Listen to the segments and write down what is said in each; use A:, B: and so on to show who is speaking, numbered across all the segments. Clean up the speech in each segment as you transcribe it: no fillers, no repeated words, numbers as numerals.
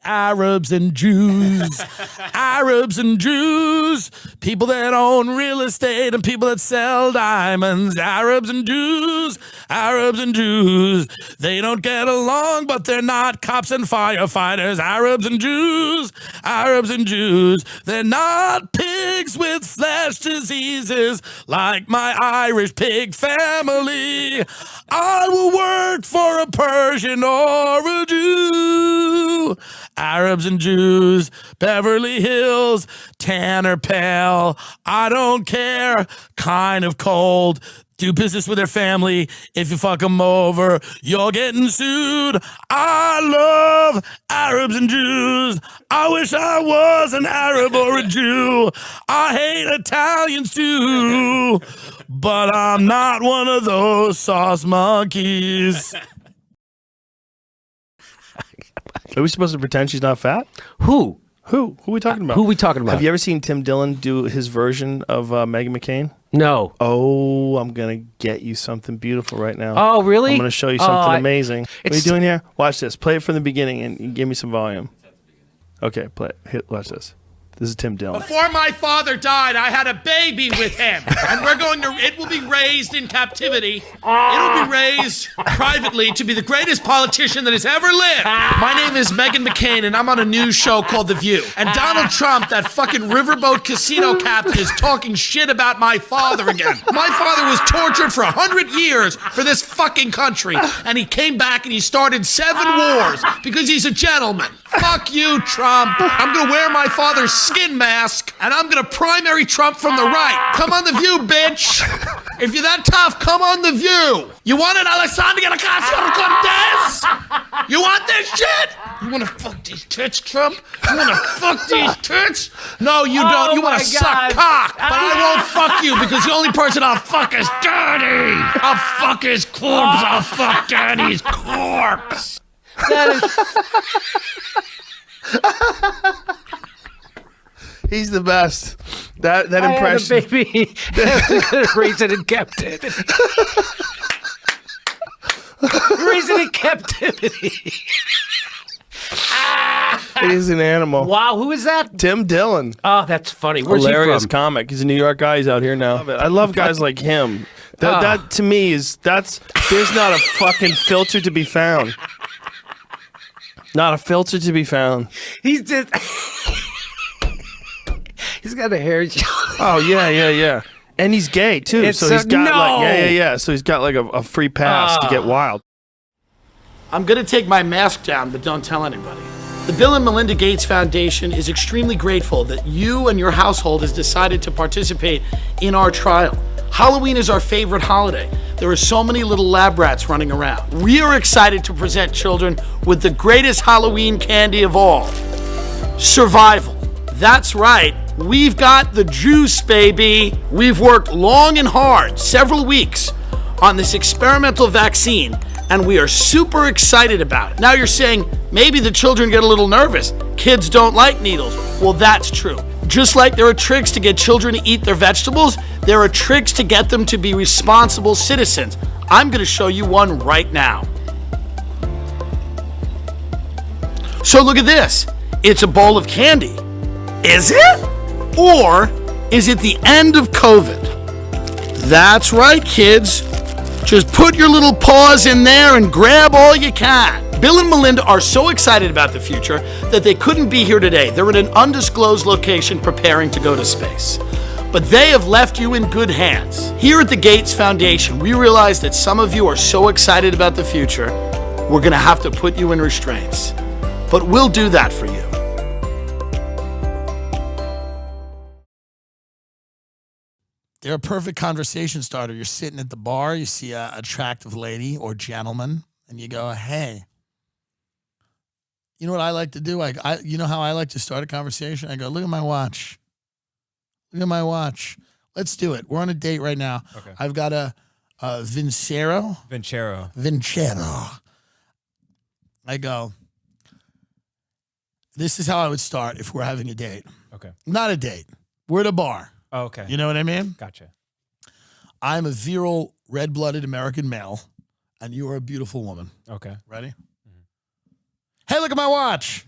A: Arabs and Jews, Arabs and Jews, people that own real estate and people that sell diamonds, Arabs and Jews, Arabs and Jews. They don't get along, but they're not cops and firefighters, Arabs and Jews, Arabs and Jews. They're not pigs with flesh diseases like my Irish pig family. I will work for a Persian or a Jew. Arabs and Jews, Beverly Hills, tan or pale, I don't care, kind of cold. Do business with their family. If you fuck them over, you're getting sued. I love Arabs and Jews. I wish I was an Arab or a Jew. I hate Italians too, but I'm not one of those sauce monkeys.
B: Are we supposed to pretend she's not fat?
C: Who?
B: Who are we talking about?
C: Who are we talking about?
B: Have you ever seen Tim Dillon do his version of Meghan McCain?
C: No.
B: Oh, I'm going to get you something beautiful right now.
C: Oh, really?
B: I'm going to show you something amazing. What are you doing here? Watch this. Play it from the beginning and give me some volume. Okay, play it. Watch this. This is Tim Dillon.
D: Before my father died, I had a baby with him. And it will be raised in captivity. It'll be raised privately to be the greatest politician that has ever lived. My name is Meghan McCain, and I'm on a news show called The View. And Donald Trump, that fucking riverboat casino captain, is talking shit about my father again. My father was tortured for 100 years for this fucking country. And he came back and he started 7 wars because he's a gentleman. Fuck you, Trump. I'm gonna wear my father's skin mask, and I'm gonna primary Trump from the right. Come on The View, bitch. If you're that tough, come on The View. You want it, Alessandro Ocasio-Cortez? You want this shit? You wanna fuck these tits, Trump? You wanna fuck these tits? No, you don't. You wanna suck cock, but I won't fuck you because the only person I'll fuck is Daddy. I'll fuck his corpse. I'll fuck Daddy's corpse.
C: That is...
B: He's the best. That impression.
C: I had a baby. Raise it in captivity. Raise it in captivity.
B: He's an animal.
C: Wow, who is that?
B: Tim Dillon.
C: Oh, that's funny. Where's
B: Hilarious
C: he from?
B: comic. He's a New York guy. He's out here now. I love guys like him. That to me there's not a fucking filter to be found. Not a filter to be found.
C: He's just... He's got a hair.
B: Oh, yeah. And he's gay, too. So he's got So he's got like a free pass to get wild.
D: I'm going to take my mask down, but don't tell anybody. The Bill and Melinda Gates Foundation is extremely grateful that you and your household has decided to participate in our trial. Halloween is our favorite holiday. There are so many little lab rats running around. We are excited to present children with the greatest Halloween candy of all, survival. That's right, we've got the juice, baby. We've worked long and hard, several weeks, on this experimental vaccine, and we are super excited about it. Now you're saying, maybe the children get a little nervous. Kids don't like needles. Well, that's true. Just like there are tricks to get children to eat their vegetables, there are tricks to get them to be responsible citizens. I'm going to show you one right now. So look at this. It's a bowl of candy. Is it? Or is it the end of COVID? That's right, kids. Just put your little paws in there and grab all you can. Bill and Melinda are so excited about the future that they couldn't be here today. They're in an undisclosed location preparing to go to space. But they have left you in good hands. Here at the Gates Foundation, we realize that some of you are so excited about the future, we're going to have to put you in restraints. But we'll do that for you.
A: They're a perfect conversation starter. You're sitting at the bar, you see an attractive lady or gentleman, and you go, hey, you know what I like to do? You know how I like to start a conversation? I go, look at my watch. Look at my watch. Let's do it. We're on a date right now.
E: Okay.
A: I've got a Vincero. I go, this is how I would start if we're having a date.
E: Okay.
A: Not a date. We're at a bar.
E: Oh, okay.
A: You know what I mean?
E: Gotcha.
A: I'm a virile, red-blooded American male, and you are a beautiful woman.
E: Okay.
A: Ready? Mm-hmm. Hey, look at my watch.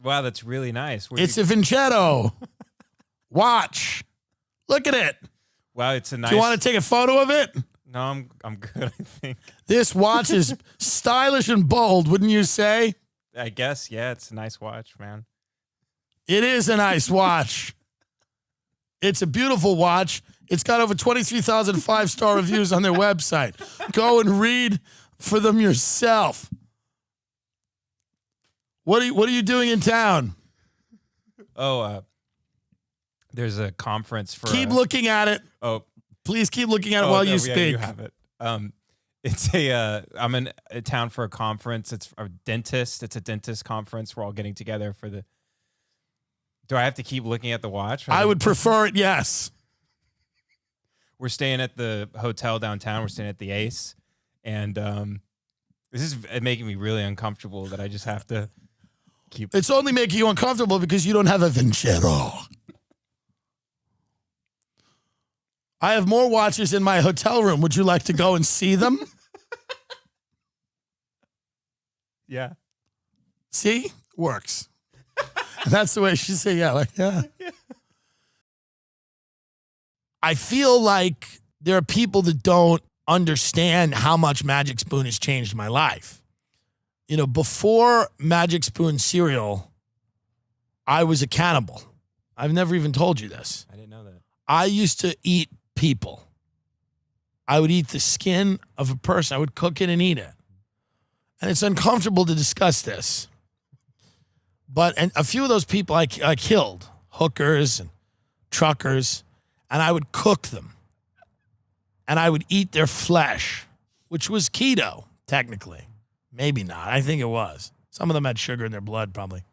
E: Wow, that's really nice.
A: It's a Vincetto watch. Look at it.
E: Wow, it's a nice.
A: Do you want to take a photo of it?
E: No, I'm good, I think.
A: This watch is stylish and bold, wouldn't you say?
E: I guess, yeah, it's a nice watch, man.
A: It is a nice watch. It's a beautiful watch. It's got over 23,000 five-star reviews on their website. Go and read for them yourself. What are you doing in town?
E: Oh, there's a conference for.
A: Keep looking at it.
E: Oh,
A: please keep looking at it while you
E: yeah,
A: speak.
E: you have it. It's I'm in a town for a conference. It's a dentist. It's a dentist conference. We're all getting together for the. Do I have to keep looking at the watch?
A: I would prefer it. Yes.
E: We're staying at the hotel downtown. We're staying at the Ace, and this is making me really uncomfortable that I just have to keep.
A: It's only making you uncomfortable because you don't have a Vincero. I have more watches in my hotel room. Would you like to go and see them?
E: Yeah.
A: See? Works. And that's the way she said, yeah, like, yeah. I feel like there are people that don't understand how much Magic Spoon has changed my life. You know, before Magic Spoon cereal, I was a cannibal. I've never even told you this.
E: I didn't know that.
A: I used to eat people. I would eat the skin of a person. I would cook it and eat it. And it's uncomfortable to discuss this. And a few of those people I killed, hookers and truckers, and I would cook them. And I would eat their flesh, which was keto, technically. Maybe not. I think it was. Some of them had sugar in their blood, probably.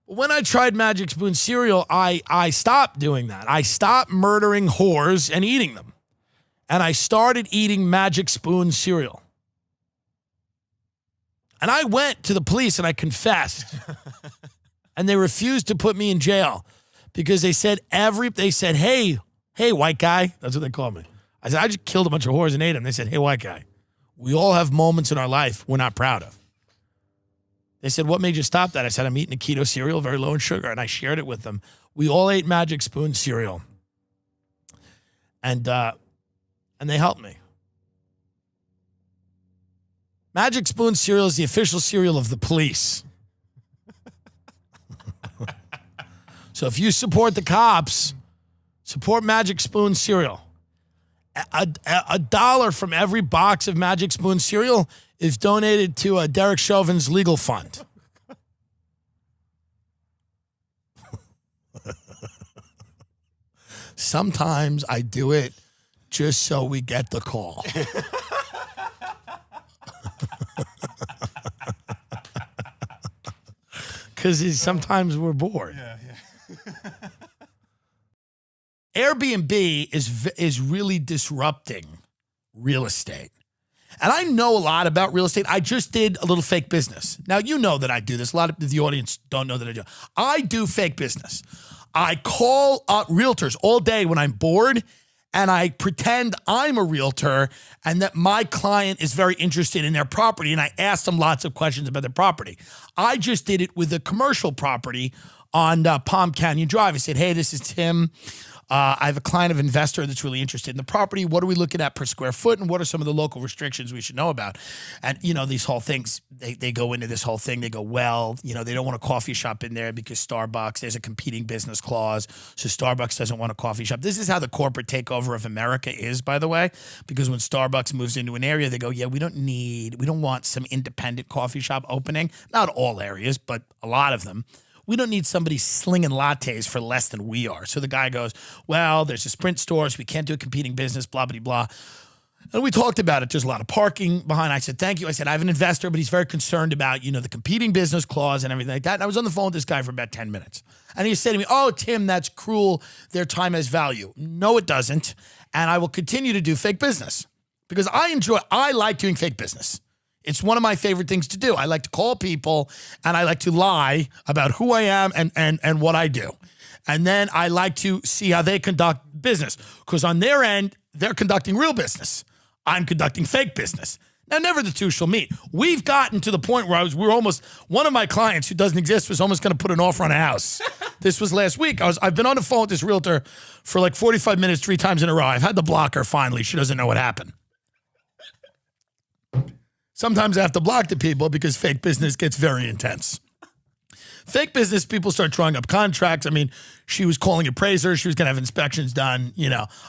A: But when I tried Magic Spoon cereal, I stopped doing that. I stopped murdering whores and eating them. And I started eating Magic Spoon cereal. And I went to the police and I confessed. And they refused to put me in jail because they said, hey, white guy. That's what they called me. I said, I just killed a bunch of whores and ate them. They said, hey, white guy, we all have moments in our life we're not proud of. They said, what made you stop that? I said, I'm eating a keto cereal, very low in sugar. And I shared it with them. We all ate Magic Spoon cereal. And they helped me. Magic Spoon cereal is the official cereal of the police. So if you support the cops, support Magic Spoon cereal. A dollar from every box of Magic Spoon cereal is donated to Derek Chauvin's legal fund. Sometimes I do it just so we get the call. Because sometimes we're bored. Yeah. Airbnb is really disrupting real estate. And I know a lot about real estate. I just did a little fake business. Now, you know that I do this. A lot of the audience don't know that I do. I do fake business. I call up realtors all day when I'm bored, and I pretend I'm a realtor and that my client is very interested in their property, and I ask them lots of questions about their property. I just did it with a commercial property on Palm Canyon Drive. I said, hey, this is Tim. I have a client of investor that's really interested in the property. What are we looking at per square foot? And what are some of the local restrictions we should know about? And, you know, these whole things, they go into this whole thing. They go, well, you know, they don't want a coffee shop in there because Starbucks, there's a competing business clause. So Starbucks doesn't want a coffee shop. This is how the corporate takeover of America is, by the way, because when Starbucks moves into an area, they go, yeah, we don't want some independent coffee shop opening. Not all areas, but a lot of them. We don't need somebody slinging lattes for less than we are. So the guy goes, well, there's a Sprint store, so we can't do a competing business, blah, blah, blah. And we talked about it. There's a lot of parking behind. I said, thank you. I said, I have an investor, but he's very concerned about, you know, the competing business clause and everything like that. And I was on the phone with this guy for about 10 minutes. And he said to me, oh, Tim, that's cruel. Their time has value. No, it doesn't. And I will continue to do fake business because I like doing fake business. It's one of my favorite things to do. I like to call people and I like to lie about who I am and what I do. And then I like to see how they conduct business because on their end, they're conducting real business. I'm conducting fake business. Now, never the two shall meet. We've gotten to the point where one of my clients who doesn't exist was almost going to put an offer on a house. This was last week. I've been on the phone with this realtor for like 45 minutes, 3 times in a row. I've had to block her finally. She doesn't know what happened. Sometimes I have to block the people because fake business gets very intense. Fake business, people start drawing up contracts. I mean, she was calling appraisers. She was going to have inspections done.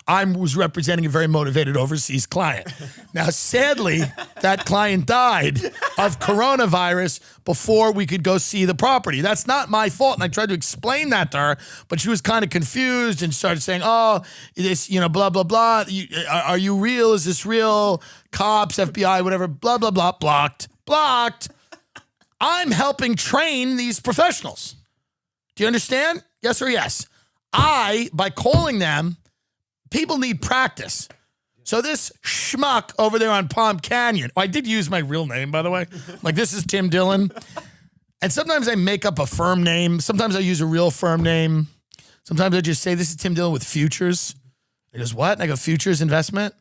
A: I was representing a very motivated overseas client. Now, sadly, that client died of coronavirus before we could go see the property. That's not my fault. And I tried to explain that to her, but she was kind of confused and started saying, oh, this, blah, blah, blah. Are you real? Is this real? Cops, FBI, whatever, blah, blah, blah. Blocked. I'm helping train these professionals. Do you understand? Yes or yes? By calling them, people need practice. So this schmuck over there on Palm Canyon, I did use my real name, by the way. Like, this is Tim Dillon. And sometimes I make up a firm name. Sometimes I use a real firm name. Sometimes I just say, this is Tim Dillon with Futures. He goes, what? And I go, Futures Investment?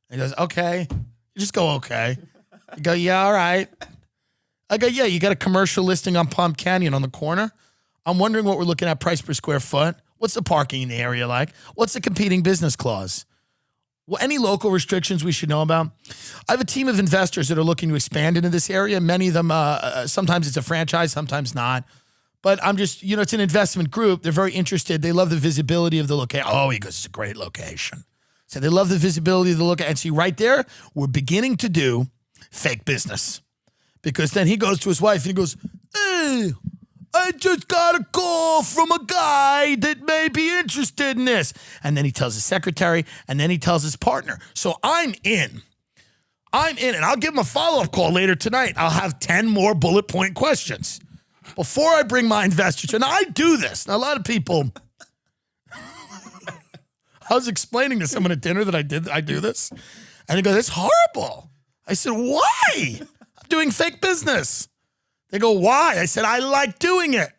A: And he goes, okay. You just go, okay. I go, yeah, all right. I go, yeah, you got a commercial listing on Palm Canyon on the corner. I'm wondering what we're looking at price per square foot. What's the parking in the area like? What's the competing business clause? Well, any local restrictions we should know about? I have a team of investors that are looking to expand into this area. Many of them, sometimes it's a franchise, sometimes not. But I'm just, it's an investment group. They're very interested. They love the visibility of the location. Oh, he goes, it's a great location. So they love the visibility of the location. And see, right there, we're beginning to do fake business. Because then he goes to his wife and he goes, hey, I just got a call from a guy that may be interested in this. And then he tells his secretary, and then he tells his partner. So I'm in, and I'll give him a follow-up call later tonight. I'll have 10 more bullet point questions before I bring my investors. And I do this. Now, a lot of people, I was explaining to someone at dinner that I do this. And he goes, it's horrible. I said, why? Doing fake business. They go, why? I said, I like doing it.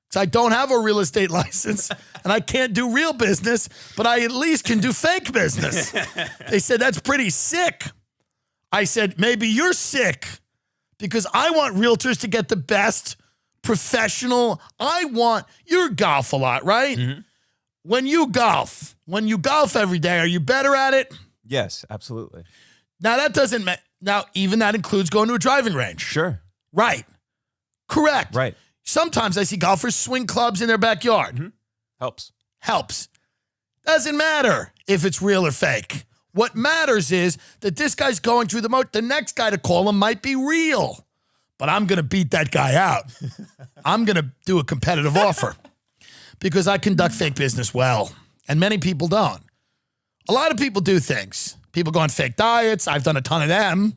A: Because I don't have a real estate license and I can't do real business, but I at least can do fake business. They said, that's pretty sick. I said, maybe you're sick because I want realtors to get the best professional. You golf a lot, right? Mm-hmm. When you golf every day, are you better at it?
E: Yes, absolutely.
A: Now that doesn't matter. Now, even that includes going to a driving range.
E: Sure.
A: Right. Correct.
E: Right.
A: Sometimes I see golfers swing clubs in their backyard.
E: Mm-hmm.
A: Helps. Doesn't matter if it's real or fake. What matters is that this guy's going through the next guy to call him might be real. But I'm going to beat that guy out. I'm going to do a competitive offer because I conduct fake business well. And many people don't. A lot of people do things. People go on fake diets. I've done a ton of them.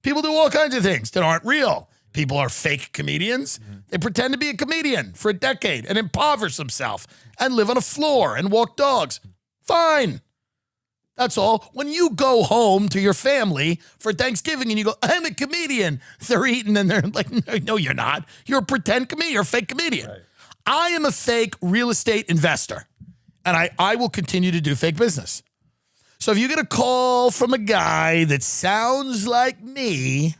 A: People do all kinds of things that aren't real. People are fake comedians. Mm-hmm. They pretend to be a comedian for a decade and impoverish themselves and live on a floor and walk dogs. Fine. That's all. When you go home to your family for Thanksgiving and you go, I'm a comedian, they're eating and they're like, no, you're not. You're a pretend comedian. You're a fake comedian. Right. I am a fake real estate investor, and I will continue to do fake business. So if you get a call from a guy that sounds like me,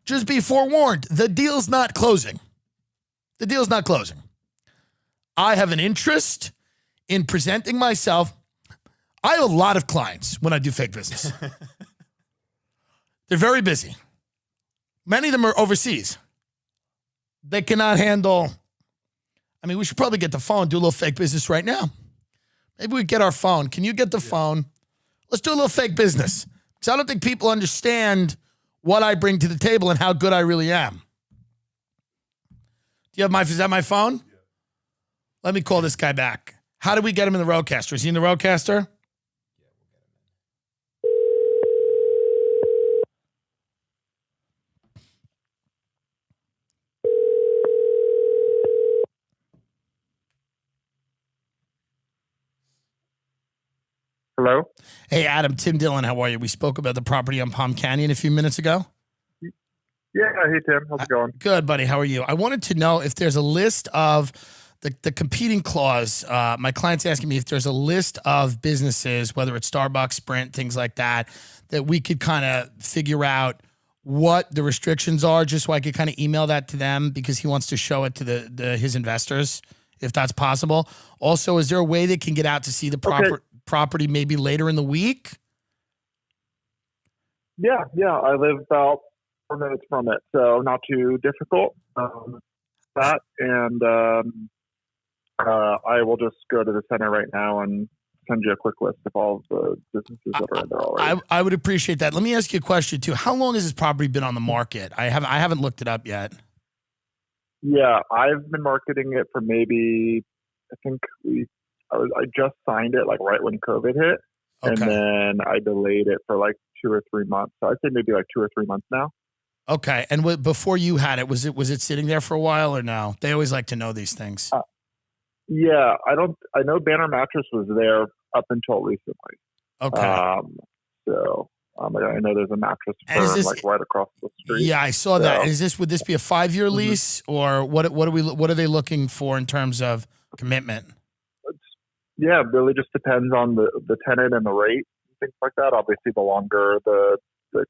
A: just be forewarned. The deal's not closing. The deal's not closing. I have an interest in presenting myself. I have a lot of clients when I do fake business. They're very busy. Many of them are overseas. They cannot handle. I mean, we should probably get the phone, do a little fake business right now. Maybe we get our phone. Can you get the phone? Let's do a little fake business. Because I don't think people understand what I bring to the table and how good I really am. Is that my phone? Yeah. Let me call this guy back. How do we get him in the Roadcaster? Is he in the Roadcaster?
F: Hello?
A: Hey, Adam, Tim Dillon, how are you? We spoke about the property on Palm Canyon a few minutes ago.
F: Yeah, hey, Tim. How's it going?
A: Good, buddy. How are you? I wanted to know if there's a list of the competing clause. My client's asking me if there's a list of businesses, whether it's Starbucks, Sprint, things like that, that we could kind of figure out what the restrictions are, just so I could kind of email that to them, because he wants to show it to his investors, if that's possible. Also, is there a way they can get out to see the property maybe later in the week?
F: Yeah. I live about 4 minutes from it, so not too difficult. That and I will just go to the center right now and send you a quick list of all of the businesses that are in there already.
A: I would appreciate that. Let me ask you a question too. How long has this property been on the market? I haven't looked it up yet.
F: Yeah, I've been marketing it for maybe, I think I just signed it like right when COVID hit, and then I delayed it for like 2 or 3 months. So I'd say maybe like 2 or 3 months now.
A: Okay, and before you had it, was it sitting there for a while or no? They always like to know these things.
F: Yeah, I know Banner Mattress was there up until recently.
A: Okay.
F: So I know there's a mattress firm like right across the street.
A: Yeah, I saw that. Would this be a 5-year lease, or what are they looking for in terms of commitment?
F: Yeah, it really just depends on the tenant and the rate, things like that. Obviously, the longer the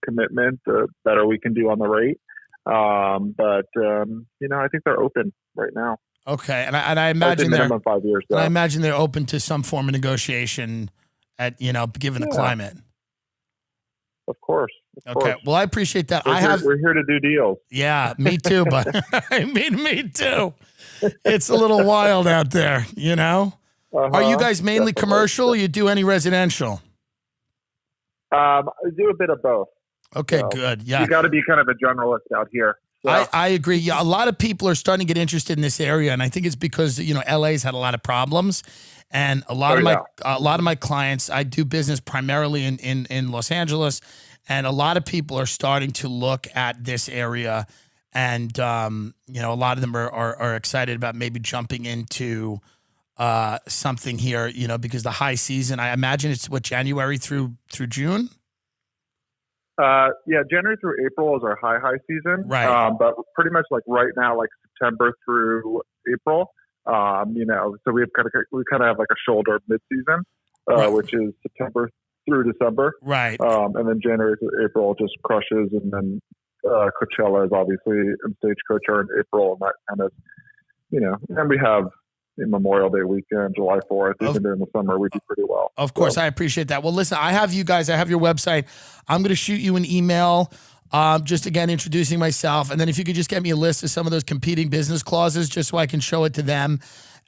F: commitment, the better we can do on the rate. But I think they're open right now.
A: Okay, and I imagine they're
F: minimum 5 years.
A: I imagine they're open to some form of negotiation given the climate.
F: Of course.
A: Okay. Well, I appreciate that.
F: We're here to do deals.
A: Yeah, me too. But I mean, me too. It's a little wild out there, Are you guys mainly commercial? You do any residential?
F: I do a bit of both.
A: Okay, good. Yeah.
F: You got to be kind of a generalist out here. So.
A: I agree. Yeah, a lot of people are starting to get interested in this area, and I think it's because LA's had a lot of problems, and a lot of my clients. I do business primarily in Los Angeles, and a lot of people are starting to look at this area, and a lot of them are excited about maybe jumping into something here. Because the high season, I imagine it's January through June.
F: January through April is our high season.
A: Right.
F: But pretty much like right now, like September through April, so we kind of have like a shoulder mid-season, which is September through December.
A: Right.
F: And then January through April just crushes, and then Coachella is obviously in Stagecoach are in April, and that kind of, and we have Memorial Day weekend, July 4th, even during the summer, we do pretty well.
A: Of course, I appreciate that. Well, listen, I have your website. I'm going to shoot you an email, just again, introducing myself. And then if you could just get me a list of some of those competing business clauses, just so I can show it to them.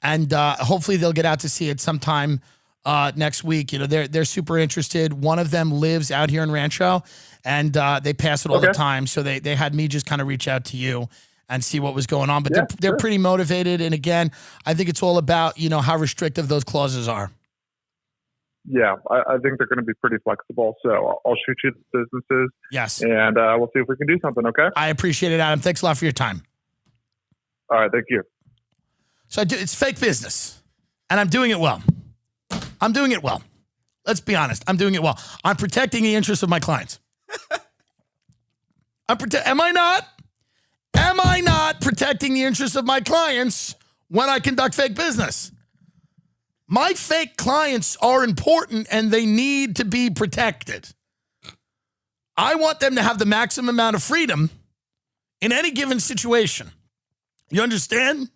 A: And hopefully they'll get out to see it sometime next week. They're super interested. One of them lives out here in Rancho, and they pass it all the time. So they had me just kind of reach out to you and see what was going on. But they're pretty motivated. And again, I think it's all about, how restrictive those clauses are.
F: Yeah, I think they're going to be pretty flexible. So I'll shoot you the businesses.
A: Yes.
F: And we'll see if we can do something, okay?
A: I appreciate it, Adam. Thanks a lot for your time.
F: All right, thank you.
A: So it's fake business, and I'm doing it well. Let's be honest. I'm doing it well. I'm protecting the interests of my clients. Am I not? Am I not protecting the interests of my clients when I conduct fake business? My fake clients are important, and they need to be protected. I want them to have the maximum amount of freedom in any given situation. You understand?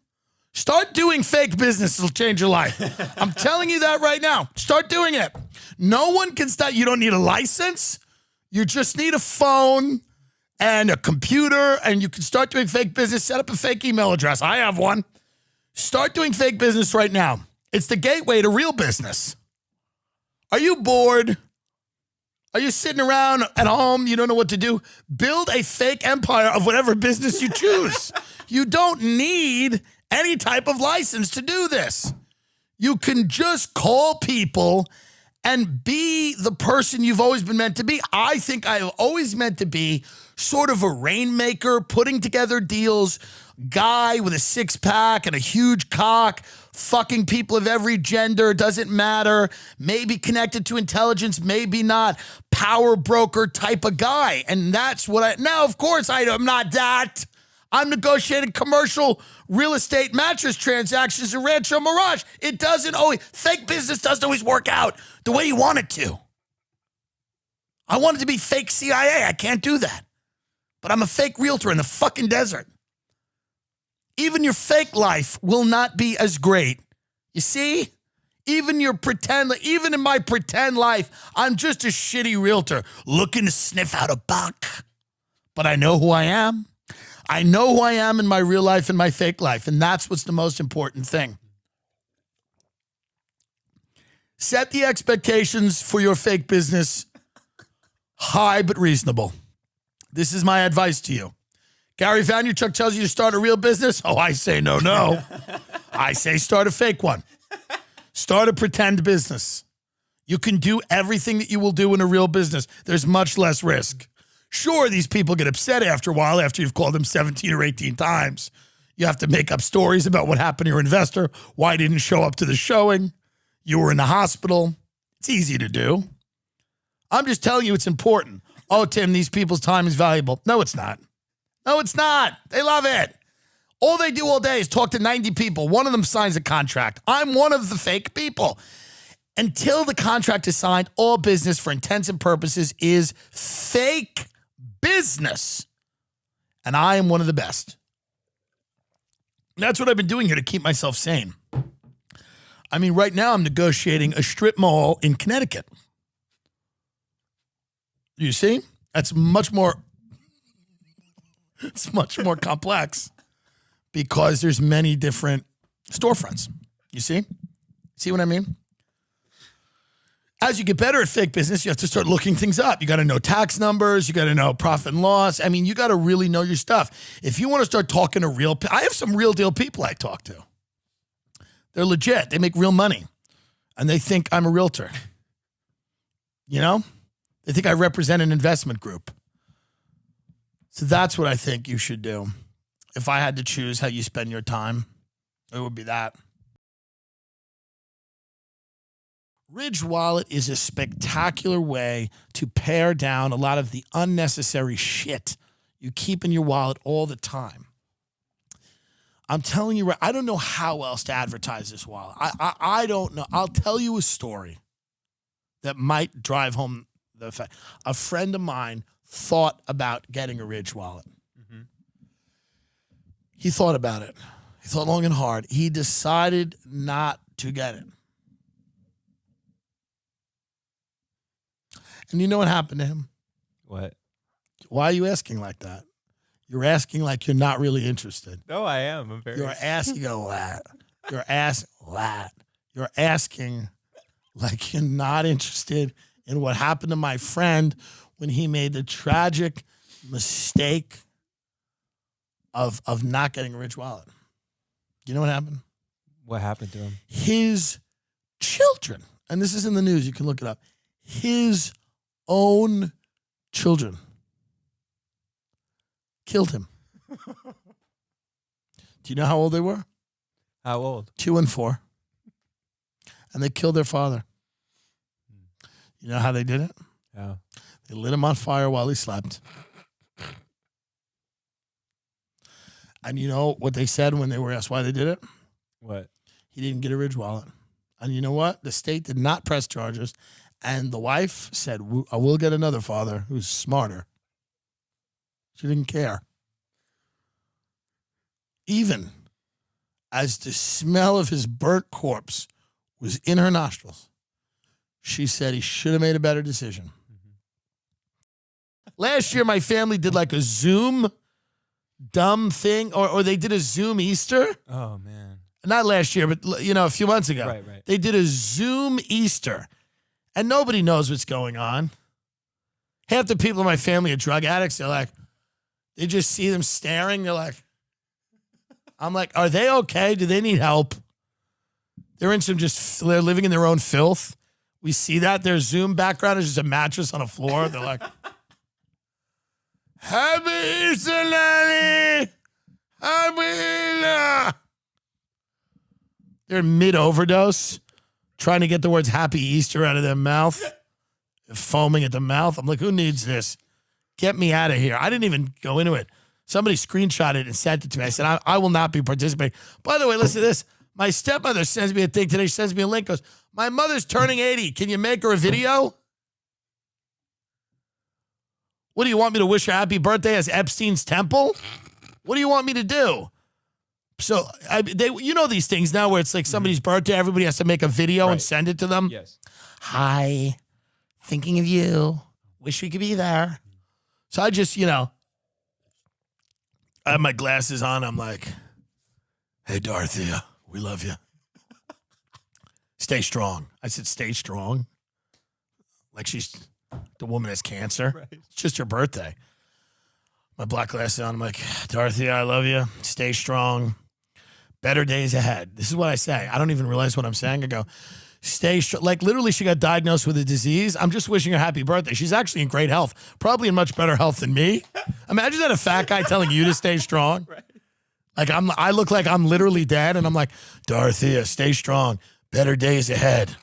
A: Start doing fake business. It'll change your life. I'm telling you that right now. Start doing it. No one can start. You don't need a license. You just need a phone and a computer, and you can start doing fake business. Set up a fake email address. I have one. Start doing fake business right now. It's the gateway to real business. Are you bored? Are you sitting around at home? You don't know what to do? Build a fake empire of whatever business you choose. You don't need any type of license to do this. You can just call people and be the person you've always been meant to be. I think I've always meant to be sort of a rainmaker, putting together deals, guy with a six-pack and a huge cock, fucking people of every gender, doesn't matter, maybe connected to intelligence, maybe not, power broker type of guy. And that's what now, of course, I'm not that. I'm negotiating commercial real estate mattress transactions in Rancho Mirage. It doesn't always, fake business doesn't always work out the way you want it to. I want it to be fake CIA. I can't do that. But I'm a fake realtor in the fucking desert. Even your fake life will not be as great. You see? Even in my pretend life, I'm just a shitty realtor looking to sniff out a buck. But I know who I am. I know who I am in my real life and my fake life, and that's what's the most important thing. Set the expectations for your fake business high but reasonable. This is my advice to you. Gary Vaynerchuk tells you to start a real business. Oh, I say no. I say start a fake one. Start a pretend business. You can do everything that you will do in a real business. There's much less risk. Sure, these people get upset after a while after you've called them 17 or 18 times. You have to make up stories about what happened to your investor, why he didn't show up to the showing, you were in the hospital. It's easy to do. I'm just telling you it's important. Oh, Tim, these people's time is valuable. No, it's not. No, it's not. They love it. All they do all day is talk to 90 people. One of them signs a contract. I'm one of the fake people. Until the contract is signed, all business for intents and purposes is fake business. And I am one of the best. And that's what I've been doing here to keep myself sane. I mean, right now I'm negotiating a strip mall in Connecticut. You see? It's much more complex because there's many different storefronts. You see? See what I mean? As you get better at fake business, you have to start looking things up. You got to know tax numbers. You got to know profit and loss. I mean, you got to really know your stuff. If you want to start talking to I have some real deal people I talk to. They're legit. They make real money. And they think I'm a realtor. You know? They think I represent an investment group. So that's what I think you should do. If I had to choose how you spend your time, it would be that. Ridge Wallet is a spectacular way to pare down a lot of the unnecessary shit you keep in your wallet all the time. I'm telling you, I don't know how else to advertise this wallet. I don't know. I'll tell you a story that might drive home the fact. A friend of mine thought about getting a Ridge Wallet. Mm-hmm. He thought about it. He thought long and hard. He decided not to get it. And you know what happened to him?
E: What?
A: Why are you asking like that? You're asking like you're not really interested.
E: No, I am. I'm very.
A: You're asking a lot. You're asking what? You're asking like you're not interested in what happened to my friend when he made the tragic mistake of not getting a Ridge Wallet. You know what happened?
E: What happened to him?
A: His children, and this is in the news, you can look it up, his own children killed him. Do you know how old they were?
E: How old?
A: 2 and 4. And they killed their father. You know how they did it?
E: Oh.
A: They lit him on fire while he slept. And you know what they said when they were asked why they did it?
E: What?
A: He didn't get a Ridge Wallet. And you know what? The state did not press charges. And the wife said, I will get another father who's smarter. She didn't care. Even as the smell of his burnt corpse was in her nostrils, she said he should have made a better decision. Mm-hmm. Last year, my family did like a Zoom dumb thing, or they did a Zoom Easter.
E: Oh, man.
A: Not last year, but, you know, a few months ago.
E: Right.
A: They did a Zoom Easter, and nobody knows what's going on. Half the people in my family are drug addicts. They're like, they just see them staring. They're like, I'm like, are they okay? Do they need help? They're they're living in their own filth. We see that. Their Zoom background is just a mattress on a floor. They're like, Happy Easter, Nanny. Happy. They're mid-overdose, trying to get the words Happy Easter out of their mouth. They're foaming at the mouth. I'm like, who needs this? Get me out of here. I didn't even go into it. Somebody screenshot it and sent it to me. I said, I will not be participating. By the way, listen to this. My stepmother sends me a thing today. She sends me a link. Goes, my mother's turning 80. Can you make her a video? What do you want me to wish her happy birthday as Epstein's temple? What do you want me to do? So, you know these things now where it's like somebody's birthday, everybody has to make a video and send it to them.
E: Yes.
A: Hi, thinking of you. Wish we could be there. So I just, I have my glasses on. I'm like, hey, Dorothea, we love you. Stay strong. I said, stay strong. Like the woman has cancer. Right. It's just her birthday. My black glasses on. I'm like, Dorothea, I love you. Stay strong. Better days ahead. This is what I say. I don't even realize what I'm saying. I go, stay strong. Like literally she got diagnosed with a disease. I'm just wishing her happy birthday. She's actually in great health. Probably in much better health than me. Imagine that a fat guy telling you to stay strong. Right. Like I look like I'm literally dead and I'm like, Dorothea, stay strong. Better days ahead.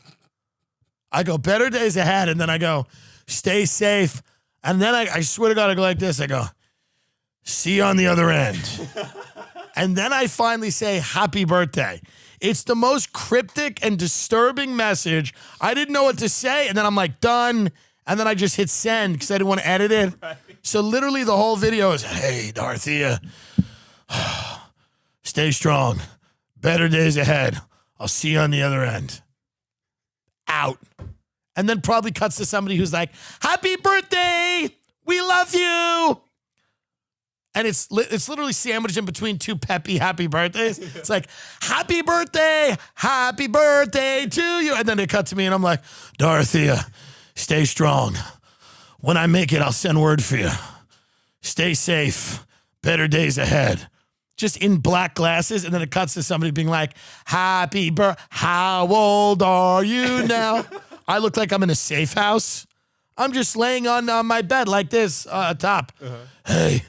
A: I go, better days ahead. And then I go, stay safe. And then I swear to God, I go like this. I go, see you on the other end. And then I finally say, happy birthday. It's the most cryptic and disturbing message. I didn't know what to say. And then I'm like, done. And then I just hit send because I didn't want to edit it. Right. So literally the whole video is, hey, Dorothea, stay strong. Better days ahead. I'll see you on the other end. Out. And then probably cuts to somebody who's like, happy birthday. We love you. And it's literally sandwiched in between two peppy happy birthdays. It's like, happy birthday to you. And then they cut to me and I'm like, Dorothea, stay strong. When I make it, I'll send word for you. Stay safe. Better days ahead. Just in black glasses. And then it cuts to somebody being like, happy birthday. How old are you now? I look like I'm in a safe house. I'm just laying on my bed like this top. Uh-huh. Hey.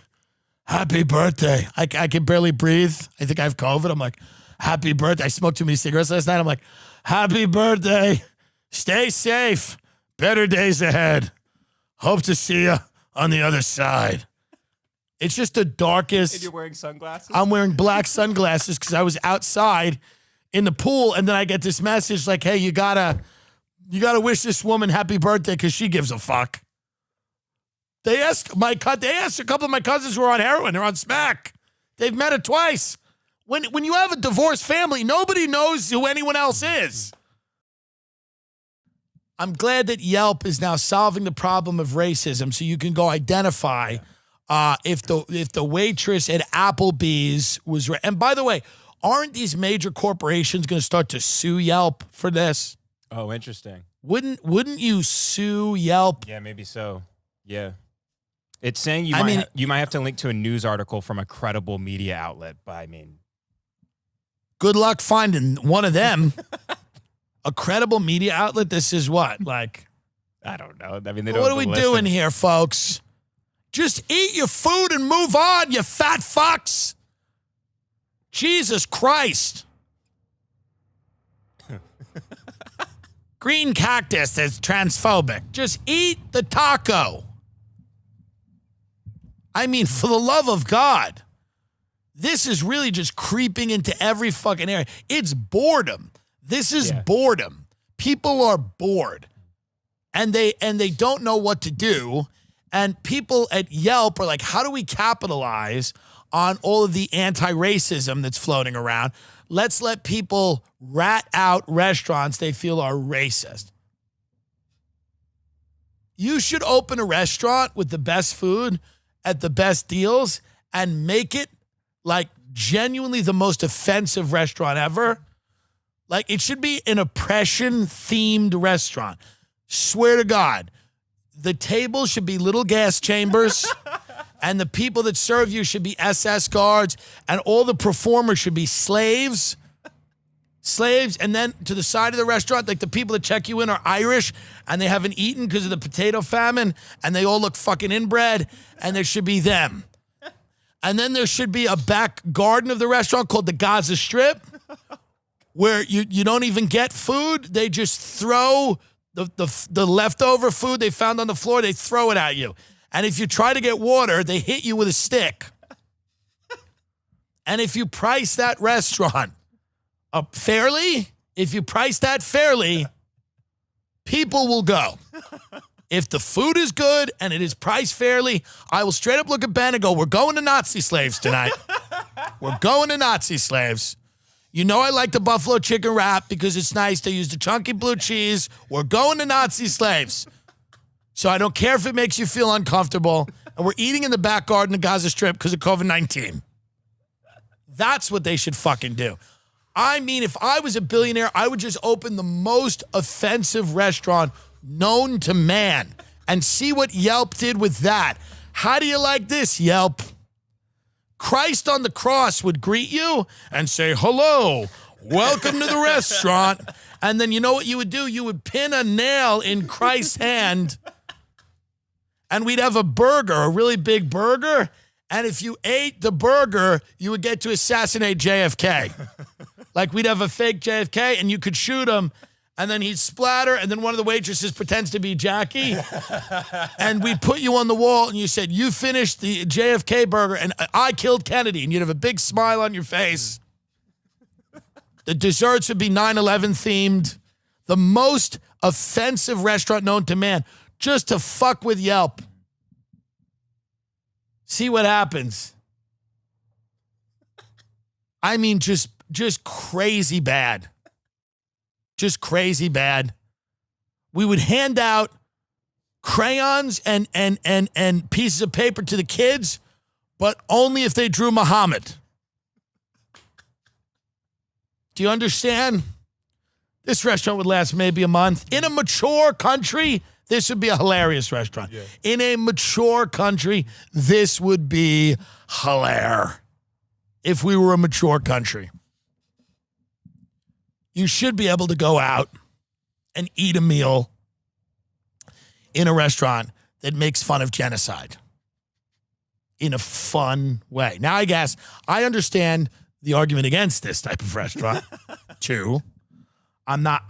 A: Happy birthday. I can barely breathe. I think I have COVID. I'm like, happy birthday. I smoked too many cigarettes last night. I'm like, happy birthday. Stay safe. Better days ahead. Hope to see you on the other side. It's just the darkest.
E: And you're wearing sunglasses?
A: I'm wearing black sunglasses because I was outside in the pool. And then I get this message like, hey, you gotta wish this woman happy birthday because she gives a fuck. They asked a couple of my cousins who are on heroin. They're on smack. They've met it twice. When you have a divorced family, nobody knows who anyone else is. I'm glad that Yelp is now solving the problem of racism, so you can go identify if the waitress at Applebee's was. And by the way, aren't these major corporations going to start to sue Yelp for this?
E: Oh, interesting.
A: Wouldn't you sue Yelp?
E: Yeah, maybe so. Yeah. It's saying you might have to link to a news article from a credible media outlet, but I mean,
A: good luck finding one of them. A credible media outlet. This is what, like,
E: I don't know. I mean, they don't.
A: What are we doing here, folks? Just eat your food and move on, you fat fucks. Jesus Christ. Green Cactus is transphobic. Just eat the taco. I mean, for the love of God, this is really just creeping into every fucking area. It's boredom. This is boredom. People are bored, and they don't know what to do. And people at Yelp are like, how do we capitalize on all of the anti-racism that's floating around? Let's let people rat out restaurants they feel are racist. You should open a restaurant with the best food at the best deals and make it like genuinely the most offensive restaurant ever. Like it should be an oppression themed restaurant. Swear to God, the tables should be little gas chambers and the people that serve you should be SS guards and all the performers should be slaves. And then to the side of the restaurant, like the people that check you in are Irish and they haven't eaten because of the potato famine and they all look fucking inbred and there should be them. And then there should be a back garden of the restaurant called the Gaza Strip where you don't even get food. They just throw the leftover food they found on the floor, they throw it at you. And if you try to get water, they hit you with a stick. And if you price that restaurant fairly, people will go. If the food is good and it is priced fairly, I will straight up look at Ben and go, we're going to Nazi slaves tonight. We're going to Nazi slaves. You know I like the buffalo chicken wrap because it's nice to use the chunky blue cheese. We're going to Nazi slaves. So I don't care if it makes you feel uncomfortable. And we're eating in the back garden of Gaza Strip because of COVID-19. That's what they should fucking do. I mean, if I was a billionaire, I would just open the most offensive restaurant known to man and see what Yelp did with that. How do you like this, Yelp? Christ on the cross would greet you and say, hello, welcome to the restaurant. And then you know what you would do? You would pin a nail in Christ's hand and we'd have a burger, a really big burger. And if you ate the burger, you would get to assassinate JFK. Like we'd have a fake JFK and you could shoot him and then he'd splatter and then one of the waitresses pretends to be Jackie. And we'd put you on the wall and you said, you finished the JFK burger and I killed Kennedy. And you'd have a big smile on your face. The desserts would be 9/11 themed. The most offensive restaurant known to man just to fuck with Yelp. See what happens. I mean, just crazy bad. Just crazy bad. We would hand out crayons and pieces of paper to the kids, but only if they drew Muhammad. Do you understand? This restaurant would last maybe a month. In a mature country, this would be a hilarious restaurant. Yeah. In a mature country, this would be hilarious. If we were a mature country. You should be able to go out and eat a meal in a restaurant that makes fun of genocide in a fun way. Now, I guess I understand the argument against this type of restaurant too. I'm not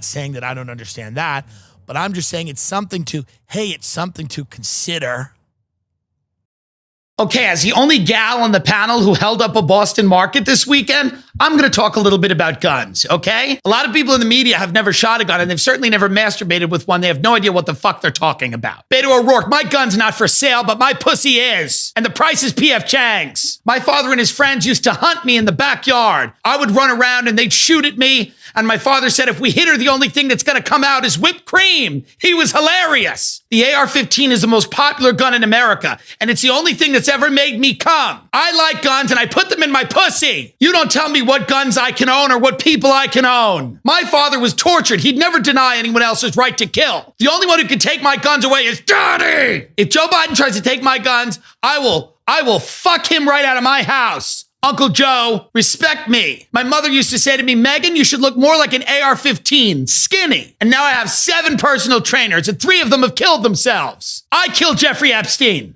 A: saying that I don't understand that, but I'm just saying it's something to consider.
D: Okay, as the only gal on the panel who held up a Boston market this weekend, I'm going to talk a little bit about guns, okay? A lot of people in the media have never shot a gun, and they've certainly never masturbated with one. They have no idea what the fuck they're talking about. Beto O'Rourke, my gun's not for sale, but my pussy is. And the price is P.F. Chang's. My father and his friends used to hunt me in the backyard. I would run around and they'd shoot at me. And my father said, if we hit her, the only thing that's going to come out is whipped cream. He was hilarious. The AR-15 is the most popular gun in America, and it's the only thing that's ever made me come. I like guns, and I put them in my pussy. You don't tell me what guns I can own or what people I can own. My father was tortured. He'd never deny anyone else's right to kill. The only one who can take my guns away is Daddy. If Joe Biden tries to take my guns, I will fuck him right out of my house. Uncle Joe, respect me. My mother used to say to me, Megan, you should look more like an AR-15, skinny. And now I have 7 personal trainers and 3 of them have killed themselves. I killed Jeffrey Epstein.